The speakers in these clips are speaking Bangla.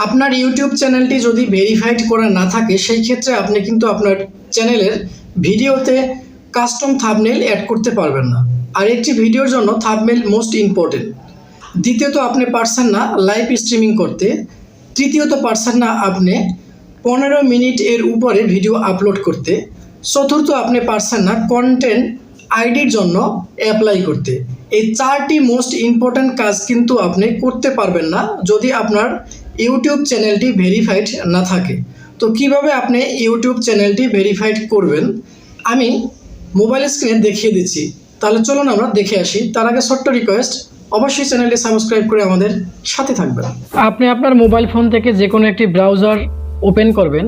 আপনার ইউটিউব চ্যানেলটি যদি ভেরিফাইড করা না থাকে সেই ক্ষেত্রে আপনি কিন্তু আপনার চ্যানেলের ভিডিওতে কাস্টম থাম্বনেল অ্যাড করতে পারবেন না। আর একটি ভিডিওর জন্য থাম্বনেল মোস্ট ইম্পর্টেন্ট। দ্বিতীয়ত আপনি পারছেন না লাইভ স্ট্রিমিং করতে। তৃতীয়ত পারছেন না আপনি 15 মিনিট এর উপরে ভিডিও আপলোড করতে। চতুর্থ আপনি পারছেন না কন্টেন্ট আইডির জন্য অ্যাপ্লাই করতে। এই 4টি মোস্ট ইম্পর্ট্যান্ট কাজ কিন্তু আপনি করতে পারবেন না যদি আপনার ইউটিউব চ্যানেলটি ভেরিফাইড না থাকে। তো কিভাবে আপনি ইউটিউব চ্যানেলটি ভেরিফাইড করবেন আমি মোবাইল স্ক্রিনে দেখিয়ে দিচ্ছি। তাহলে চলুন আমরা দেখে আসি। তার আগে ছোট্ট রিকোয়েস্ট, অবশ্যই চ্যানেলটি সাবস্ক্রাইব করে আমাদের সাথে থাকবেন। আপনি আপনার মোবাইল ফোন থেকে যে কোনো একটি ব্রাউজার ওপেন করবেন।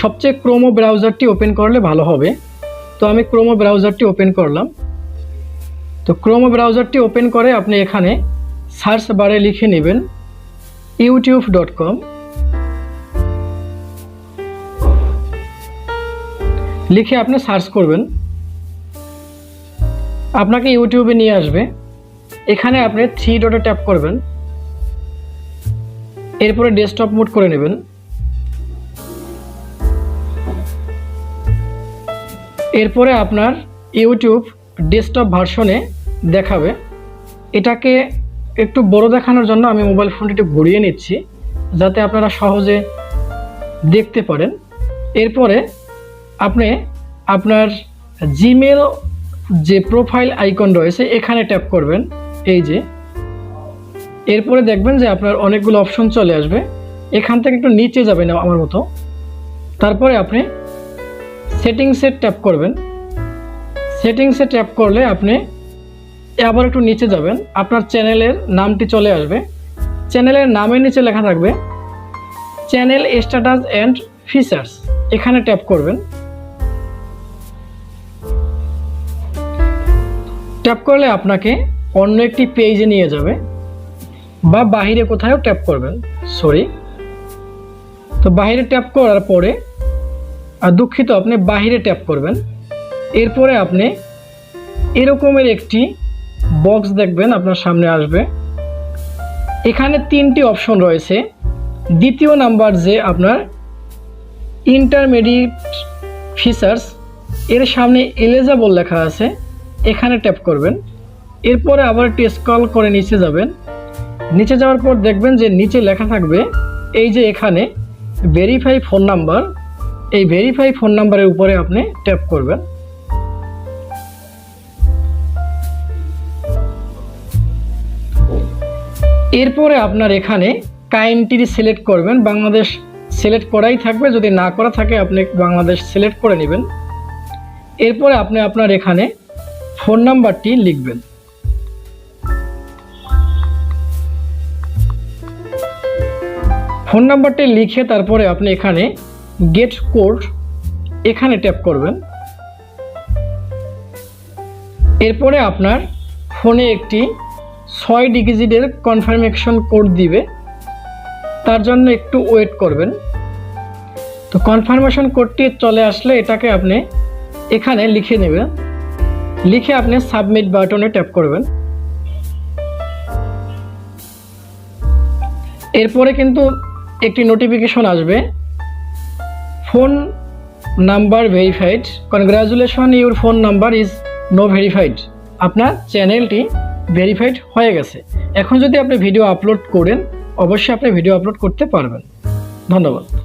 সবচেয়ে ক্রোমো ব্রাউজারটি ওপেন করলে ভালো হবে। তো আমি ক্রোমো ব্রাউজারটি ওপেন করলাম। তো ক্রোমো ব্রাউজারটি ওপেন করে আপনি এখানে সার্চ বারে লিখে নেবেন youtube.com। লিখে আপনি সার্চ করবেন, আপনাকে ইউটিউবে নিয়ে আসবে। এখানে আপনি 3 ডটে ট্যাপ করবেন, এরপরে ডেস্কটপ মোড করে নেবেন। এরপরে আপনার ইউটিউব ডেস্কটপ ভার্সনে দেখাবে। এটাকে একটু বড় দেখানোর জন্য আমি মোবাইল ফোনটি একটু ঘুরিয়ে নিচ্ছি যাতে আপনারা সহজে দেখতে পারেন। এরপরে আপনি আপনার জিমেল যে প্রোফাইল আইকন রয়েছে এখানে ট্যাপ করবেন, এই যে। এরপরে দেখবেন যে আপনার অনেকগুলো অপশন চলে আসবে। এখান থেকে একটু নিচে যাবেন আমার মতো। তারপরে আপনি সেটিংসে ট্যাপ করবেন। সেটিংসে ট্যাপ করলে আপনি আবার একটু নিচে যাবেন, আপনার চ্যানেলের নামটি চলে আসবে। চ্যানেলের নামের নিচে লেখা থাকবে চ্যানেল স্ট্যাটাস অ্যান্ড ফিচার্স, এখানে ট্যাপ করবেন। ট্যাপ করলে আপনাকে অন্য একটি পেজে নিয়ে যাবে বা বাহিরে কোথাও ট্যাপ করবেন, তো বাহিরে ট্যাপ করার পরে দুঃখিত আপনি বাহিরে ট্যাপ করবেন। এরপরে আপনি এরকমের একটি বক্স দেখবেন আপনার সামনে আসবে। এখানে 3টি অপশন রয়েছে। দ্বিতীয় নাম্বার যে আপনার ইন্টারমিডিয়েট ফিচার্স, এর সামনে এলিজিবল লেখা আছে, এখানে ট্যাপ করবেন। এরপরে আবার একটু স্ক্রল করে নিচে যাবেন। নিচে যাওয়ার পর দেখবেন যে নিচে লেখা থাকবে এই যে এখানে ভেরিফাই ফোন নাম্বার। এই ভেরিফাই ফোন নাম্বারের উপরে আপনি ট্যাপ করবেন। এরপরে আপনার এখানে কান্ট্রি সিলেক্ট করবেন। বাংলাদেশ সিলেক্ট করাই থাকবে, যদি না করা থাকে আপনি বাংলাদেশ সিলেক্ট করে নেবেন। এরপরে আপনি আপনার এখানে ফোন নাম্বারটি লিখবেন। ফোন নাম্বারটি লিখে তারপরে আপনি এখানে গেট কোড এখানে ট্যাপ করবেন। এরপরে আপনার ফোনে একটি 6 ডিজিটের কনফার্মেশন কোড দিবে, তার জন্য একটু ওয়েট করবেন। তো কনফার্মেশন কোডটি চলে আসলে এটাকে আপনি এখানে লিখে নেবেন। লিখে আপনি সাবমিট বাটনে ট্যাপ করবেন। এরপরে কিন্তু একটি নোটিফিকেশন আসবে, phone number verified, congratulation your phone number is now verified. আপনার চ্যানেলটি ভেরিফাইড হয়ে গেছে। এখন যদি আপনি ভিডিও আপলোড করেন অবশ্যই আপনি ভিডিও আপলোড করতে পারবেন। ধন্যবাদ।